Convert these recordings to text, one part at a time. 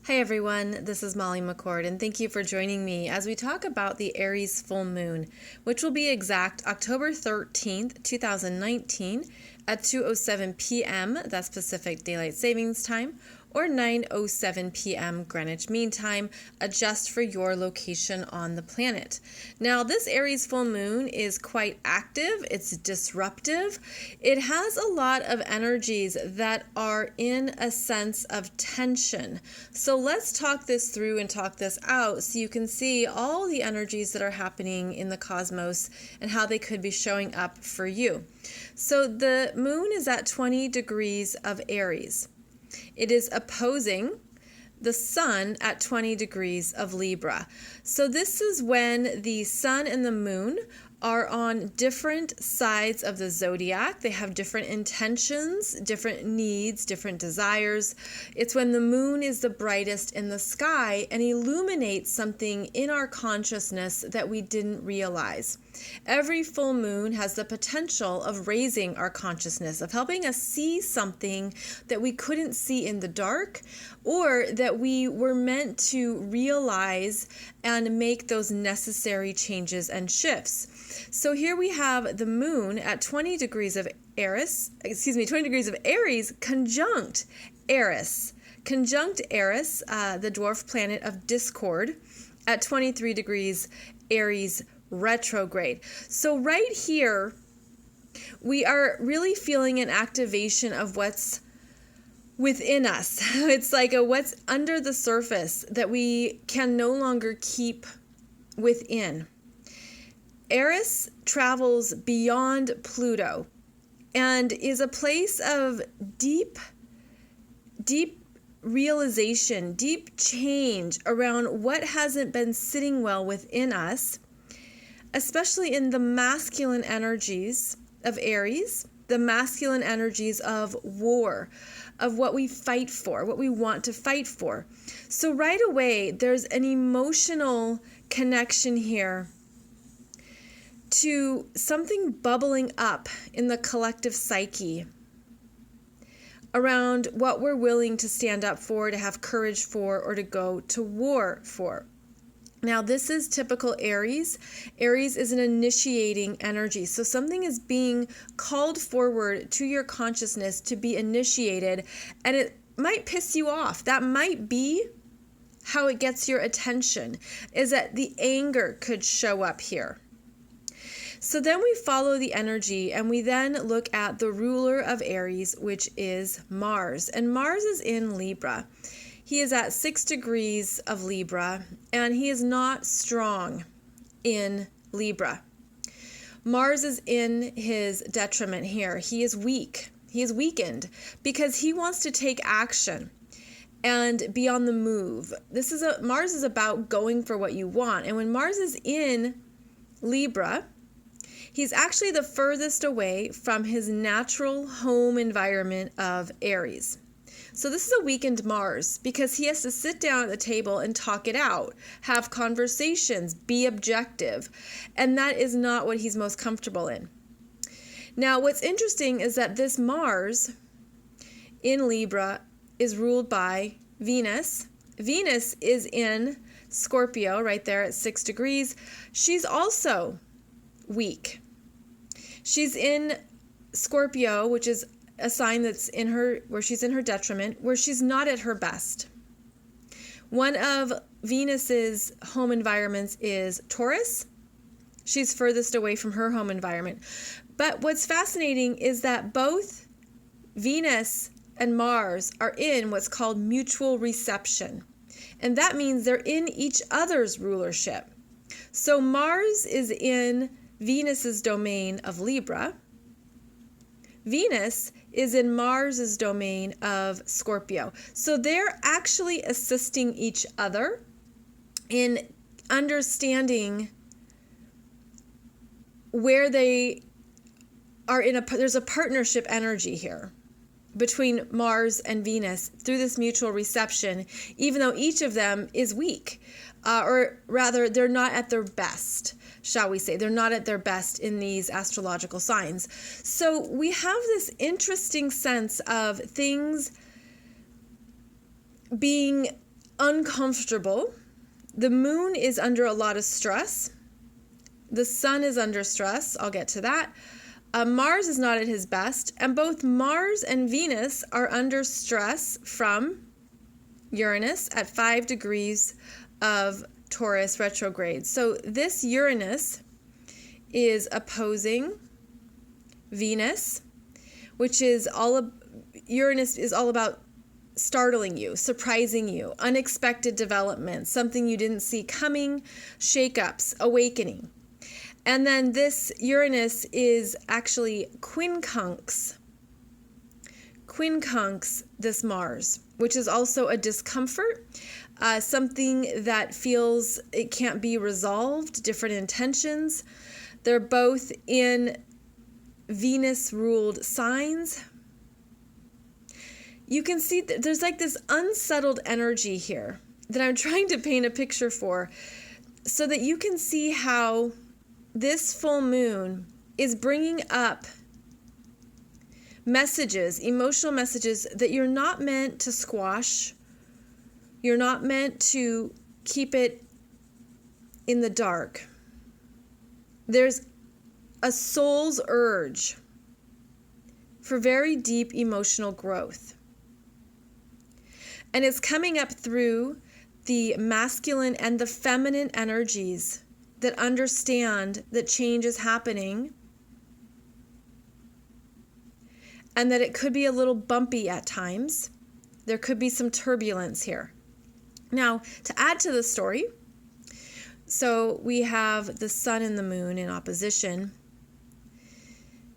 Hi everyone, this is Molly McCord, and thank you for joining me as we talk about the Aries Full Moon, which will be exact October 13th, 2019 at 2:07 p.m., that's Pacific Daylight Savings Time, or 9:07 p.m. Greenwich Mean Time, adjust for your location on the planet. Now, this Aries full moon is quite active, it's disruptive. It has a lot of energies that are in a sense of tension. So let's talk this through and talk this out so you can see all the energies that are happening in the cosmos and how they could be showing up for you. So the moon is at 20 degrees of Aries. It is opposing the sun at 20 degrees of Libra. So this is when the sun and the moon are on different sides of the zodiac. They have different intentions, different needs, different desires. It's when the moon is the brightest in the sky and illuminates something in our consciousness that we didn't realize. Every full moon has the potential of raising our consciousness, of helping us see something that we couldn't see in the dark, or that we were meant to realize and make those necessary changes and shifts. So here we have the moon at 20 degrees of Aries, 20 degrees of Aries, conjunct Eris. Conjunct Eris, the dwarf planet of discord, at 23 degrees Aries retrograde. So right here, we are really feeling an activation of what's within us. It's like what's under the surface that we can no longer keep within. Eris travels beyond Pluto and is a place of deep realization, deep change around what hasn't been sitting well within us, especially in the masculine energies of Aries, the masculine energies of war, of what we fight for, what we want to fight for. So right away, there's an emotional connection here to something bubbling up in the collective psyche around what we're willing to stand up for, to have courage for, or to go to war for. Now, this is typical Aries. Aries is an initiating energy. So something is being called forward to your consciousness to be initiated, and it might piss you off. That might be how it gets your attention, is that the anger could show up here. So then we follow the energy and we then look at the ruler of Aries, which is Mars. And Mars is in Libra. He is at 6 degrees of Libra, and he is not strong in Libra. Mars is in his detriment here. He is weak. He is weakened because he wants to take action and be on the move. Mars is about going for what you want. And when Mars is in Libra, he's actually the furthest away from his natural home environment of Aries. So this is a weakened Mars because he has to sit down at the table and talk it out, have conversations, be objective, and that is not what he's most comfortable in. Now, what's interesting is that this Mars in Libra is ruled by Venus. Venus is in Scorpio right there at 6 degrees. She's also weak. She's in Scorpio, which is a sign that's in her, where she's in her detriment, where she's not at her best. One of Venus's home environments is Taurus. She's furthest away from her home environment. But what's fascinating is that both Venus and Mars are in what's called mutual reception. And that means they're in each other's rulership. So Mars is in Venus's domain of Libra. Venus is in Mars's domain of Scorpio. So they're actually assisting each other in understanding where they are there's a partnership energy here between Mars and Venus through this mutual reception, even though each of them is weak, or rather they're not at their best, shall we say. They're not at their best in these astrological signs. So we have this interesting sense of things being uncomfortable. The moon is under a lot of stress. The sun is under stress. I'll get to that. Mars is not at his best. And both Mars and Venus are under stress from Uranus at 5 degrees of Taurus retrograde. So this Uranus is opposing Venus, which is Uranus is all about startling you, surprising you, unexpected developments, something you didn't see coming, shakeups, awakening. And then this Uranus is actually quincunx this Mars, which is also a discomfort, something that feels it can't be resolved, different intentions. They're both in Venus-ruled signs. You can see that there's like this unsettled energy here that I'm trying to paint a picture for so that you can see how this full moon is bringing up messages, emotional messages that you're not meant to squash. You're not meant to keep it in the dark. There's a soul's urge for very deep emotional growth. And it's coming up through the masculine and the feminine energies that understand that change is happening and that it could be a little bumpy at times. There could be some turbulence here. Now, to add to the story, so we have the sun and the moon in opposition.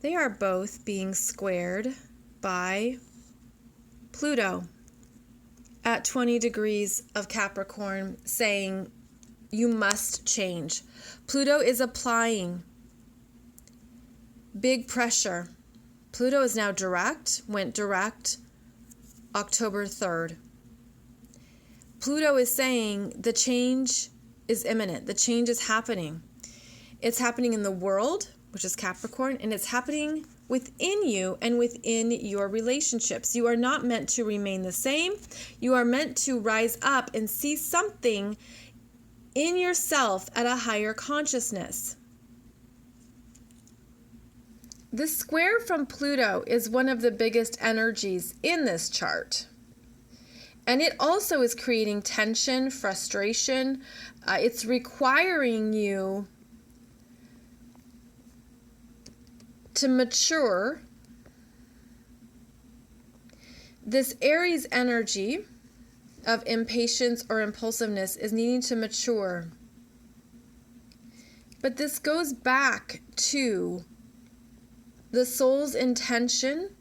They are both being squared by Pluto at 20 degrees of Capricorn, saying you must change. Pluto is applying big pressure. Pluto is now direct, went direct October 3rd. Pluto is saying the change is imminent. The change is happening. It's happening in the world, which is Capricorn, and it's happening within you and within your relationships. You are not meant to remain the same. You are meant to rise up and see something in yourself at a higher consciousness. The square from Pluto is one of the biggest energies in this chart. And it also is creating tension, frustration. It's requiring you to mature. This Aries energy of impatience or impulsiveness is needing to mature. But this goes back to the soul's intention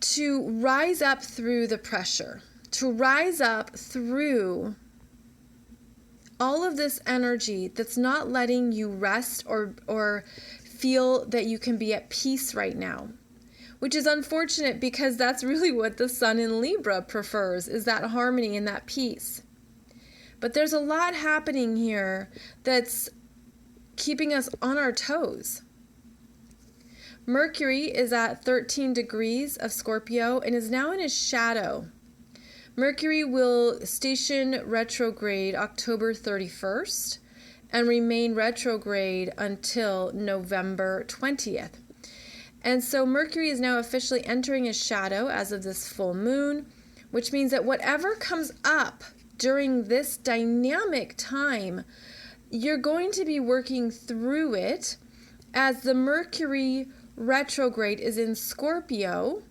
to rise up through the pressure, to rise up through all of this energy that's not letting you rest or feel that you can be at peace right now, which is unfortunate because that's really what the sun in Libra prefers, is that harmony and that peace. But there's a lot happening here that's keeping us on our toes. Mercury is at 13 degrees of Scorpio and is now in his shadow. Mercury will station retrograde October 31st and remain retrograde until November 20th. And so Mercury is now officially entering his shadow as of this full moon, which means that whatever comes up during this dynamic time, you're going to be working through it as the Mercury retrograde is in Scorpio,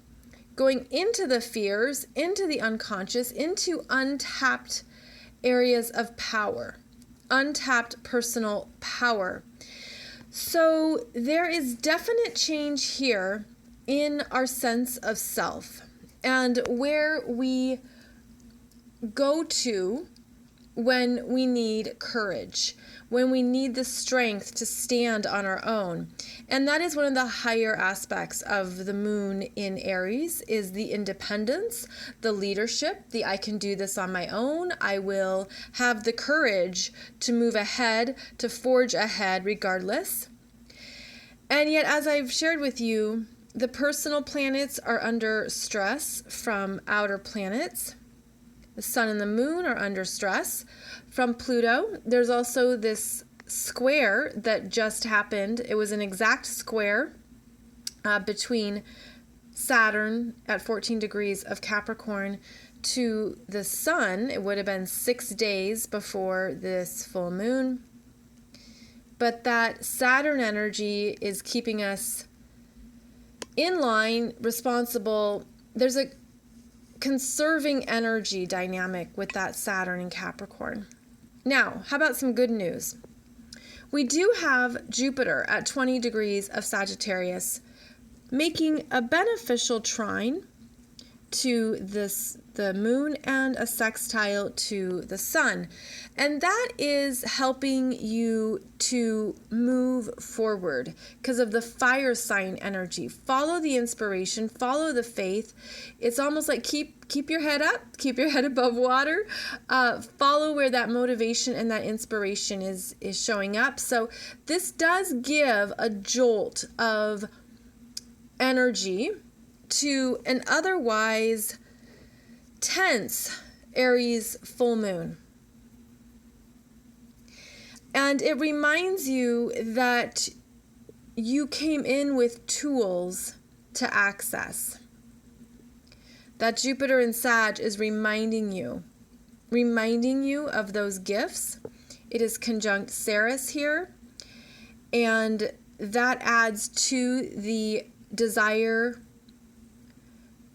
going into the fears, into the unconscious, into untapped areas of power, untapped personal power. So there is definite change here in our sense of self and where we go to when we need courage, when we need the strength to stand on our own. And that is one of the higher aspects of the moon in Aries, is the independence, the leadership, the I can do this on my own. I will have the courage to move ahead, to forge ahead regardless. And yet, as I've shared with you, The personal planets are under stress from outer planets. The sun and the moon are under stress from Pluto. There's also this square that just happened. It was an exact square between Saturn at 14 degrees of Capricorn to the sun. It would have been 6 days before this full moon. But that Saturn energy is keeping us in line, responsible. There's a conserving energy dynamic with that Saturn in Capricorn. Now, how about some good news? We do have Jupiter at 20 degrees of Sagittarius, making a beneficial trine to the moon and a sextile to the sun. And that is helping you to move forward because of the fire sign energy. Follow the inspiration, follow the faith. It's almost like keep your head up, keep your head above water. Follow where that motivation and that inspiration is showing up. So this does give a jolt of energy to an otherwise tense Aries full moon. And it reminds you that you came in with tools to access. That Jupiter in Sag is reminding you of those gifts. It is conjunct Ceres here, and that adds to the desire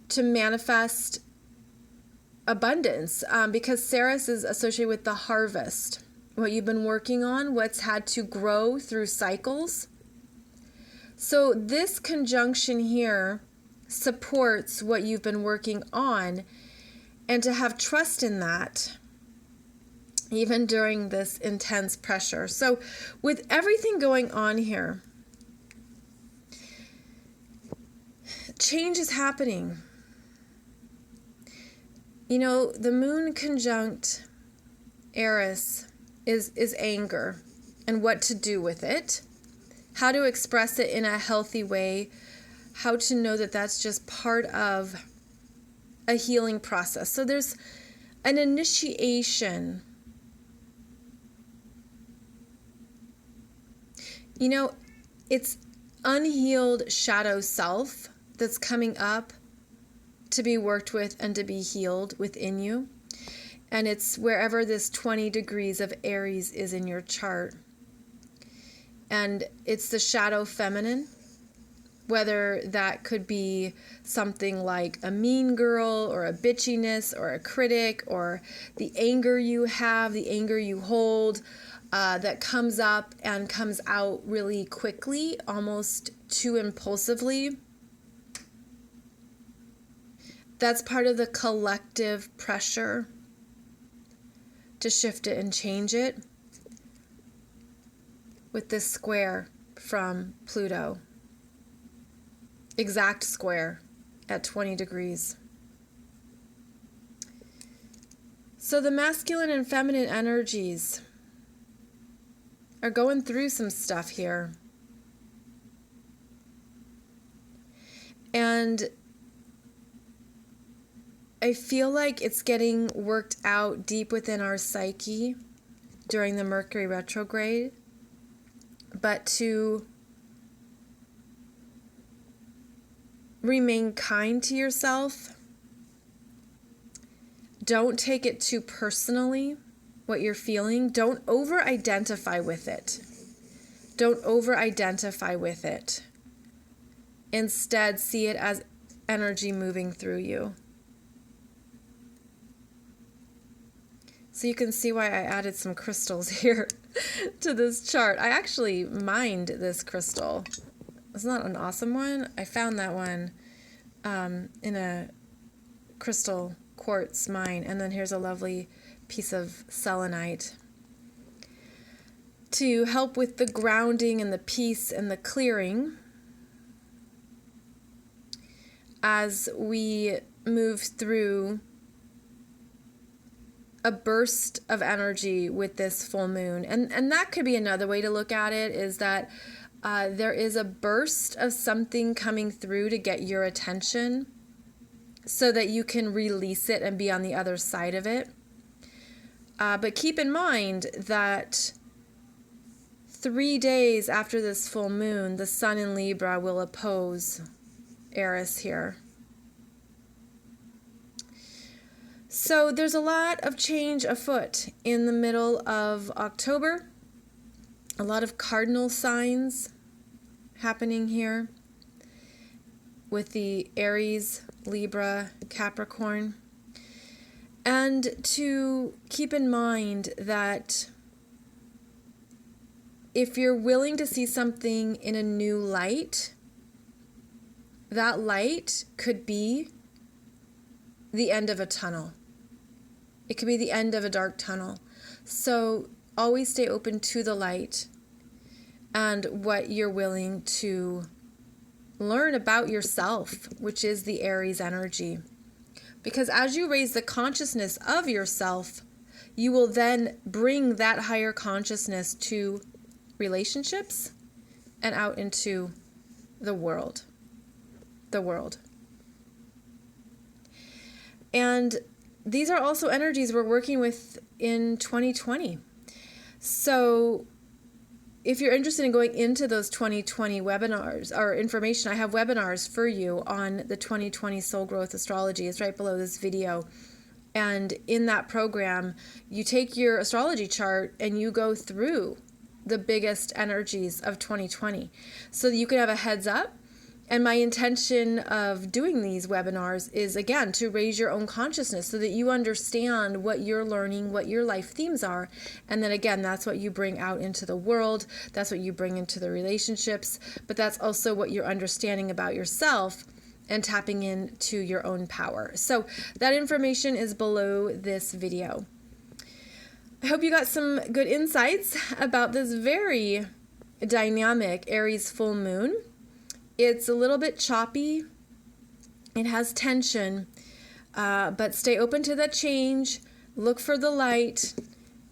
to manifest abundance, because Ceres is associated with the harvest, what you've been working on, what's had to grow through cycles. So this conjunction here supports what you've been working on, and to have trust in that even during this intense pressure. So with everything going on here, change is happening. You know, the moon conjunct Eris is anger and what to do with it, how to express it in a healthy way, how to know that that's just part of a healing process. So there's an initiation. You know, it's unhealed shadow self that's coming up to be worked with and to be healed within you. And it's wherever this 20 degrees of Aries is in your chart. And it's the shadow feminine, whether that could be something like a mean girl or a bitchiness or a critic, or the anger you have, the anger you hold, that comes up and comes out really quickly, almost too impulsively. That's part of the collective pressure to shift it and change it with this square from Pluto. Exact square at 20 degrees. So the masculine and feminine energies are going through some stuff here. And I feel like it's getting worked out deep within our psyche during the Mercury retrograde. But to remain kind to yourself. Don't take it too personally, what you're feeling. Don't over-identify with it. Don't over-identify with it. Instead, see it as energy moving through you. So you can see why I added some crystals here to this chart. I actually mined this crystal. Isn't that an awesome one? I found that one in a crystal quartz mine. And then here's a lovely piece of selenite to help with the grounding and the peace and the clearing as we move through a burst of energy with this full moon. And that could be another way to look at it, is that There is a burst of something coming through to get your attention so that you can release it and be on the other side of it. But keep in mind that 3 days after this full moon, the sun in Libra will oppose Eris here. So there's a lot of change afoot in the middle of October. A lot of cardinal signs happening here with the Aries, Libra, Capricorn. And to keep in mind that if you're willing to see something in a new light, that light could be the end of a tunnel. It could be the end of a dark tunnel. So always stay open to the light and what you're willing to learn about yourself, which is the Aries energy. Because as you raise the consciousness of yourself, you will then bring that higher consciousness to relationships and out into the world. And these are also energies we're working with in 2020. So if you're interested in going into those 2020 webinars or information, I have webinars for you on the 2020 Soul Growth Astrology. It's right below this video. And in that program, you take your astrology chart and you go through the biggest energies of 2020 so that you can have a heads up. And my intention of doing these webinars is, again, to raise your own consciousness so that you understand what you're learning, what your life themes are. And then, again, that's what you bring out into the world. That's what you bring into the relationships. But that's also what you're understanding about yourself and tapping into your own power. So that information is below this video. I hope you got some good insights about this very dynamic Aries full moon. It's a little bit choppy. It has tension, but stay open to that change. Look for the light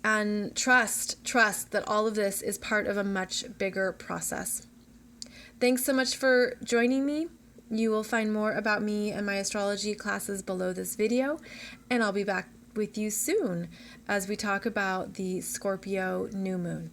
and trust that all of this is part of a much bigger process. Thanks so much for joining me. You will find more about me and my astrology classes below this video, and I'll be back with you soon as we talk about the Scorpio new moon.